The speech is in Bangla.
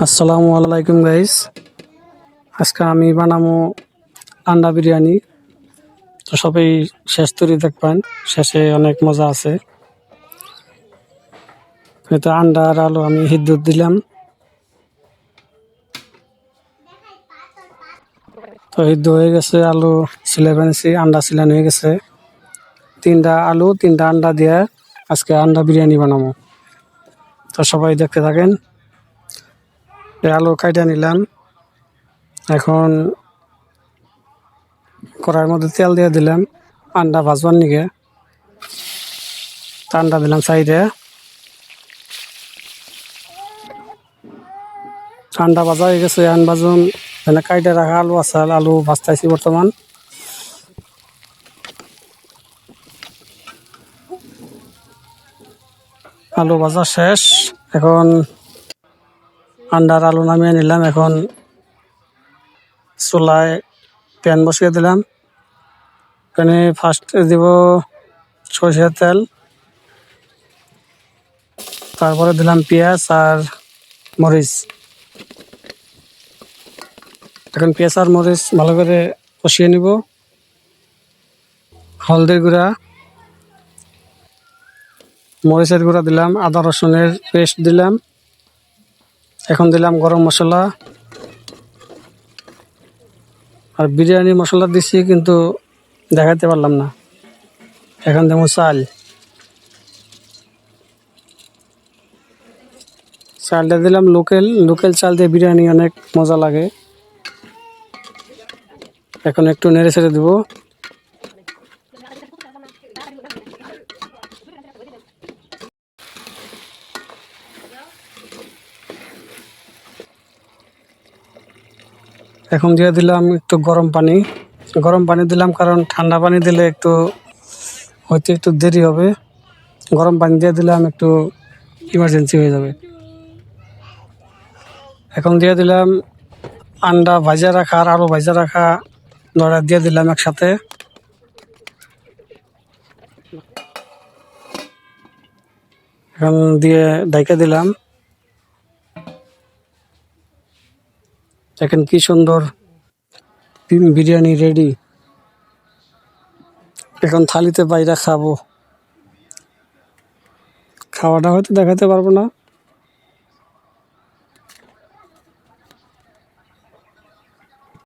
আসসালামু আলাইকুম গাইস। আজকে আমি বানাবো আন্ডা বিরিয়ানি। তো সবাই শেষ তৈরি দেখবেন, শেষে অনেক মজা আছে। এটা আন্ডা আর আলু আমি সিদ্ধ দিলাম। তো সিদ্ধ হয়ে গেছে, আলু ছিলে বানিয়েছি, আন্ডা ছিলান হয়ে গেছে। 3টা আলু 3টা আন্ডা দিয়ে আজকে আন্ডা বিরিয়ানি বানাবো। তো সবাই দেখতে থাকেন। এই আলু কাইটা নিলাম, এখন কড়াইয়ের মধ্যে তেল দিয়ে দিলাম আন্ডা ভাজবার নিকে। আন্ডা দিলাম সাইডে। আন্ডা ভাজা হয়ে গেছে, আন বাজুন এখানে কাইটে রাখা আলু আছে, আলু ভাজতেছি বর্তমান। আলু ভাজা শেষ, এখন আন্ডার আলু নামিয়ে নিলাম। এখন চুলায় প্যান বসিয়ে দিলাম। প্যানে ফার্স্ট দিব সরষের তেল, তারপরে দিলাম পেঁয়াজ আর মরিচ। এখন পেঁয়াজ আর মরিচ ভালো করে কষিয়ে নিব। হলদির গুঁড়া, মরিচের গুঁড়া দিলাম, আদা রসুনের পেস্ট দিলাম। এখন দিলাম গরম মশলা আর বিরিয়ানি মশলা দিচ্ছি, কিন্তু দেখাতে পারলাম না। এখন যেমন চালটা দিলাম লোকাল চাল দিয়ে বিরিয়ানি অনেক মজা লাগে। এখন একটু নেড়ে ছেড়ে দেবো। এখন দিয়ে দিলাম একটু গরম পানি দিলাম, কারণ ঠান্ডা পানি দিলে হয়তো একটু দেরি হবে। গরম পানি দিয়ে দিলাম, একটু ইমার্জেন্সি হয়ে যাবে। এখন দিয়ে দিলাম আন্ডা ভাজা রাখা আর আলু ভাজা রাখা নড়া দিয়ে দিলাম একসাথে। এখন দিয়ে ঢাইকা দিলাম। দেখেন কি সুন্দর বিরিয়ানি রেডি। এখন থালিতে বাইরে খাবো। খাওয়াটা হয়তো দেখাতে পারবো না,